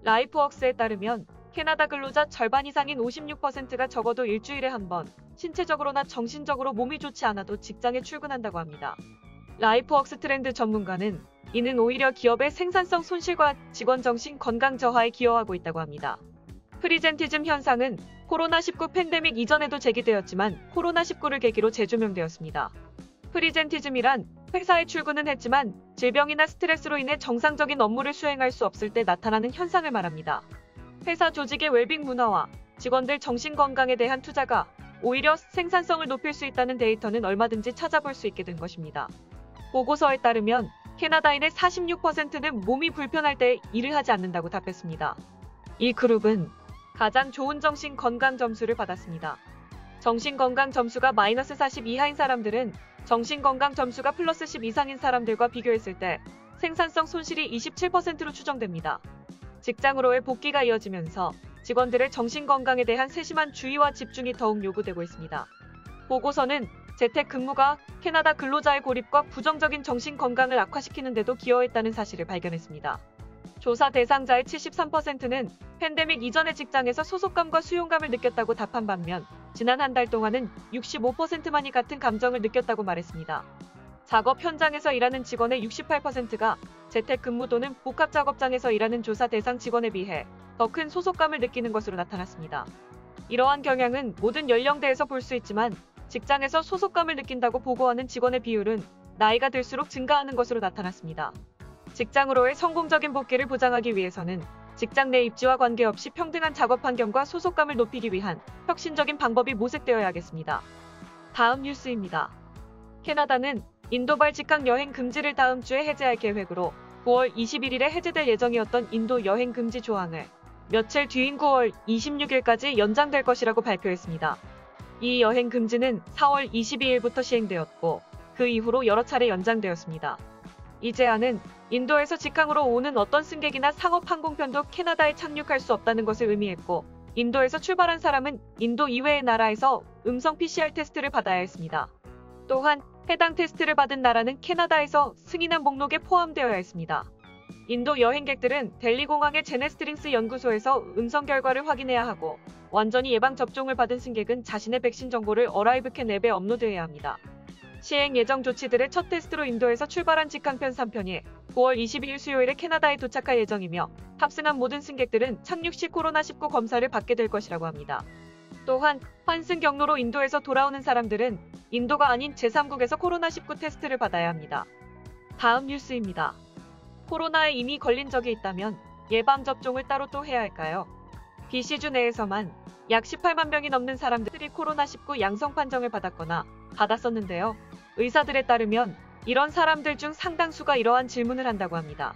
라이프웍스에 따르면 캐나다 근로자 절반 이상인 56%가 적어도 일주일에 한 번 신체적으로나 정신적으로 몸이 좋지 않아도 직장에 출근한다고 합니다. 라이프웍스 트렌드 전문가는 이는 오히려 기업의 생산성 손실과 직원 정신 건강 저하에 기여하고 있다고 합니다. 프리젠티즘 현상은 코로나19 팬데믹 이전에도 제기되었지만 코로나19를 계기로 재조명되었습니다. 프리젠티즘이란 회사에 출근은 했지만 질병이나 스트레스로 인해 정상적인 업무를 수행할 수 없을 때 나타나는 현상을 말합니다. 회사 조직의 웰빙 문화와 직원들 정신 건강에 대한 투자가 오히려 생산성을 높일 수 있다는 데이터는 얼마든지 찾아볼 수 있게 된 것입니다. 보고서에 따르면 캐나다인의 46%는 몸이 불편할 때 일을 하지 않는다고 답했습니다. 이 그룹은 가장 좋은 정신 건강 점수를 받았습니다. 정신 건강 점수가 -40 이하인 사람들은 정신 건강 점수가 +10 이상인 사람들과 비교했을 때 생산성 손실이 27%로 추정됩니다. 직장으로의 복귀가 이어지면서 직원들의 정신 건강에 대한 세심한 주의와 집중이 더욱 요구되고 있습니다. 보고서는 재택 근무가 캐나다 근로자의 고립과 부정적인 정신 건강을 악화시키는 데도 기여했다는 사실을 발견했습니다. 조사 대상자의 73%는 팬데믹 이전의 직장에서 소속감과 수용감을 느꼈다고 답한 반면 지난 한 달 동안은 65%만이 같은 감정을 느꼈다고 말했습니다. 작업 현장에서 일하는 직원의 68%가 재택근무 또는 복합작업장에서 일하는 조사 대상 직원에 비해 더 큰 소속감을 느끼는 것으로 나타났습니다. 이러한 경향은 모든 연령대에서 볼 수 있지만 직장에서 소속감을 느낀다고 보고하는 직원의 비율은 나이가 들수록 증가하는 것으로 나타났습니다. 직장으로의 성공적인 복귀를 보장하기 위해서는 직장 내 입지와 관계없이 평등한 작업 환경과 소속감을 높이기 위한 혁신적인 방법이 모색되어야겠습니다. 다음 뉴스입니다. 캐나다는 인도발 직항 여행 금지를 다음 주에 해제할 계획으로 9월 21일에 해제될 예정이었던 인도 여행 금지 조항을 며칠 뒤인 9월 26일까지 연장될 것이라고 발표했습니다. 이 여행 금지는 4월 22일부터 시행되었고 그 이후로 여러 차례 연장되었습니다. 이 제한은 인도에서 직항으로 오는 어떤 승객이나 상업 항공편도 캐나다에 착륙할 수 없다는 것을 의미했고 인도에서 출발한 사람은 인도 이외의 나라에서 음성 PCR 테스트를 받아야 했습니다. 또한 해당 테스트를 받은 나라는 캐나다에서 승인한 목록에 포함되어야 했습니다. 인도 여행객들은 델리 공항의 제네스트링스 연구소에서 음성 결과를 확인해야 하고 완전히 예방접종을 받은 승객은 자신의 백신 정보를 어라이브캔 앱에 업로드해야 합니다. 시행 예정 조치들의 첫 테스트로 인도에서 출발한 직항편 3편이 9월 22일 수요일에 캐나다에 도착할 예정이며 탑승한 모든 승객들은 착륙 시 코로나19 검사를 받게 될 것이라고 합니다. 또한 환승 경로로 인도에서 돌아오는 사람들은 인도가 아닌 제3국에서 코로나19 테스트를 받아야 합니다. 다음 뉴스입니다. 코로나에 이미 걸린 적이 있다면 예방접종을 따로 또 해야 할까요? BC주 내에서만 약 18만 명이 넘는 사람들이 코로나19 양성 판정을 받았거나 받았었는데요. 의사들에 따르면 이런 사람들 중 상당수가 이러한 질문을 한다고 합니다.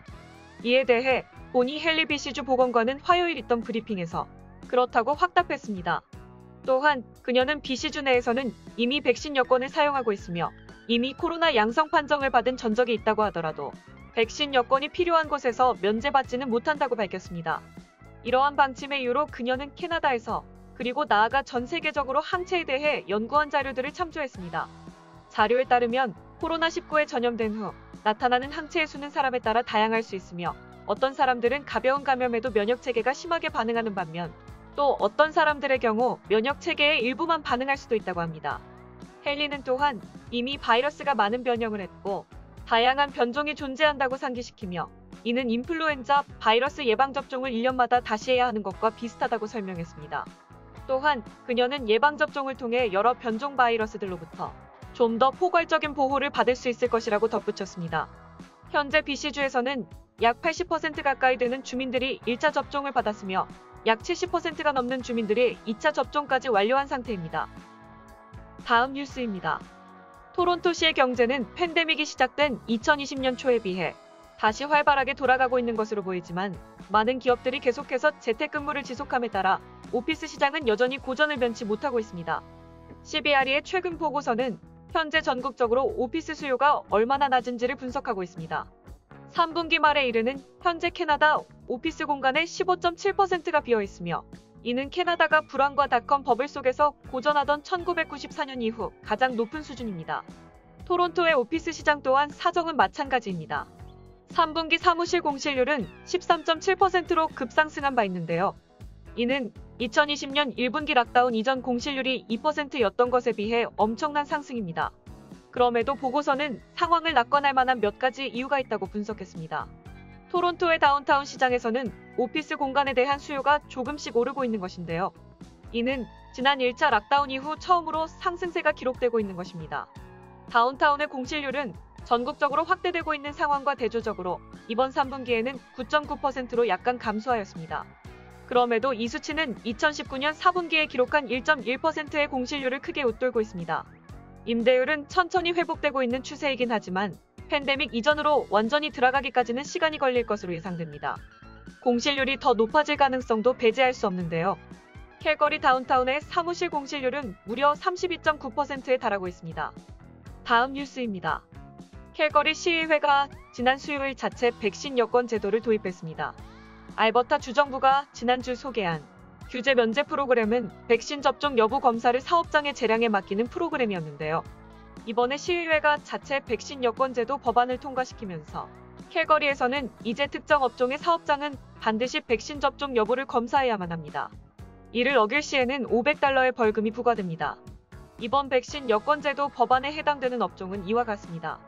이에 대해 보니 헨리 BC주 보건관은 화요일 있던 브리핑에서 그렇다고 확답했습니다. 또한 그녀는 BC주 내에서는 이미 백신 여권을 사용하고 있으며 이미 코로나 양성 판정을 받은 전적이 있다고 하더라도 백신 여권이 필요한 곳에서 면제받지는 못한다고 밝혔습니다. 이러한 방침의 이유로 그녀는 캐나다에서 그리고 나아가 전 세계적으로 항체에 대해 연구한 자료들을 참조했습니다. 자료에 따르면 코로나19에 전염된 후 나타나는 항체의 수는 사람에 따라 다양할 수 있으며 어떤 사람들은 가벼운 감염에도 면역체계가 심하게 반응하는 반면 또 어떤 사람들의 경우 면역체계의 일부만 반응할 수도 있다고 합니다. 헨리는 또한 이미 바이러스가 많은 변형을 했고 다양한 변종이 존재한다고 상기시키며 이는 인플루엔자 바이러스 예방접종을 1년마다 다시 해야 하는 것과 비슷하다고 설명했습니다. 또한 그녀는 예방접종을 통해 여러 변종 바이러스들로부터 좀 더 포괄적인 보호를 받을 수 있을 것이라고 덧붙였습니다. 현재 BC주에서는 약 80% 가까이 되는 주민들이 1차 접종을 받았으며 약 70%가 넘는 주민들이 2차 접종까지 완료한 상태입니다. 다음 뉴스입니다. 토론토시의 경제는 팬데믹이 시작된 2020년 초에 비해 다시 활발하게 돌아가고 있는 것으로 보이지만 많은 기업들이 계속해서 재택근무를 지속함에 따라 오피스 시장은 여전히 고전을 면치 못하고 있습니다. CBRE의 최근 보고서는 현재 전국적으로 오피스 수요가 얼마나 낮은지를 분석하고 있습니다. 3분기 말에 이르는 현재 캐나다 오피스 공간의 15.7%가 비어있으며 이는 캐나다가 불황과 닷컴 버블 속에서 고전하던 1994년 이후 가장 높은 수준입니다. 토론토의 오피스 시장 또한 사정은 마찬가지입니다. 3분기 사무실 공실률은 13.7%로 급상승한 바 있는데요. 이는 2020년 1분기 락다운 이전 공실률이 2%였던 것에 비해 엄청난 상승입니다. 그럼에도 보고서는 상황을 낙관할 만한 몇 가지 이유가 있다고 분석했습니다. 토론토의 다운타운 시장에서는 오피스 공간에 대한 수요가 조금씩 오르고 있는 것인데요. 이는 지난 1차 락다운 이후 처음으로 상승세가 기록되고 있는 것입니다. 다운타운의 공실률은 전국적으로 확대되고 있는 상황과 대조적으로 이번 3분기에는 9.9%로 약간 감소하였습니다. 그럼에도 이 수치는 2019년 4분기에 기록한 1.1%의 공실률을 크게 웃돌고 있습니다. 임대율은 천천히 회복되고 있는 추세이긴 하지만 팬데믹 이전으로 완전히 들어가기까지는 시간이 걸릴 것으로 예상됩니다. 공실률이 더 높아질 가능성도 배제할 수 없는데요. 캘거리 다운타운의 사무실 공실률은 무려 32.9%에 달하고 있습니다. 다음 뉴스입니다. 캘거리 시의회가 지난 수요일 자체 백신 여권 제도를 도입했습니다. 알버타 주정부가 지난주 소개한 규제 면제 프로그램은 백신 접종 여부 검사를 사업장의 재량에 맡기는 프로그램이었는데요. 이번에 시의회가 자체 백신 여권 제도 법안을 통과시키면서 캘거리에서는 이제 특정 업종의 사업장은 반드시 백신 접종 여부를 검사해야만 합니다. 이를 어길 시에는 $500의 벌금이 부과됩니다. 이번 백신 여권 제도 법안에 해당되는 업종은 이와 같습니다.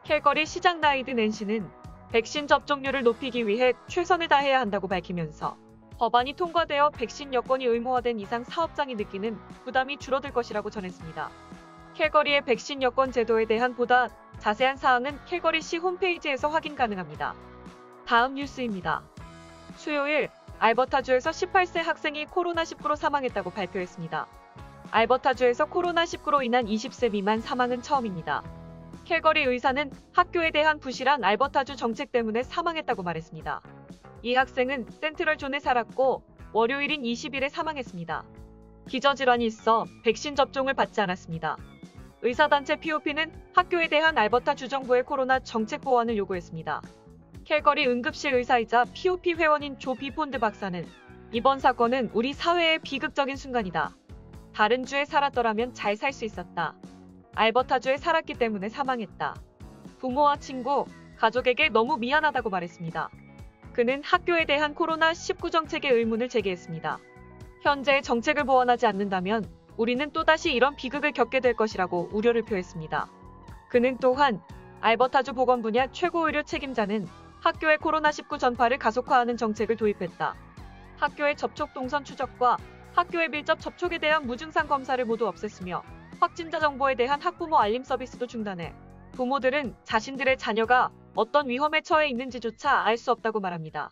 캘거리 시장 나이드 낸시는 백신 접종률을 높이기 위해 최선을 다해야 한다고 밝히면서 법안이 통과되어 백신 여권이 의무화된 이상 사업장이 느끼는 부담이 줄어들 것이라고 전했습니다. 캘거리의 백신 여권 제도에 대한 보다 자세한 사항은 캘거리시 홈페이지에서 확인 가능합니다. 다음 뉴스입니다. 수요일 알버타주에서 18세 학생이 코로나19로 사망했다고 발표했습니다. 알버타주에서 코로나19로 인한 20세 미만 사망은 처음입니다. 캘거리 의사는 학교에 대한 부실한 알버타주 정책 때문에 사망했다고 말했습니다. 이 학생은 센트럴존에 살았고 월요일인 20일에 사망했습니다. 기저질환이 있어 백신 접종을 받지 않았습니다. 의사단체 POP는 학교에 대한 알버타 주정부의 코로나 정책 보완을 요구했습니다. 캘거리 응급실 의사이자 POP 회원인 조 비폰드 박사는 이번 사건은 우리 사회의 비극적인 순간이다. 다른 주에 살았더라면 잘 살 수 있었다. 알버타주에 살았기 때문에 사망했다. 부모와 친구, 가족에게 너무 미안하다고 말했습니다. 그는 학교에 대한 코로나19 정책의 의문을 제기했습니다. 현재의 정책을 보완하지 않는다면 우리는 또다시 이런 비극을 겪게 될 것이라고 우려를 표했습니다. 그는 또한 알버타주 보건 분야 최고 의료 책임자는 학교의 코로나19 전파를 가속화하는 정책을 도입했다. 학교의 접촉 동선 추적과 학교의 밀접 접촉에 대한 무증상 검사를 모두 없앴으며 확진자 정보에 대한 학부모 알림 서비스도 중단해 부모들은 자신들의 자녀가 어떤 위험에 처해 있는지조차 알 수 없다고 말합니다.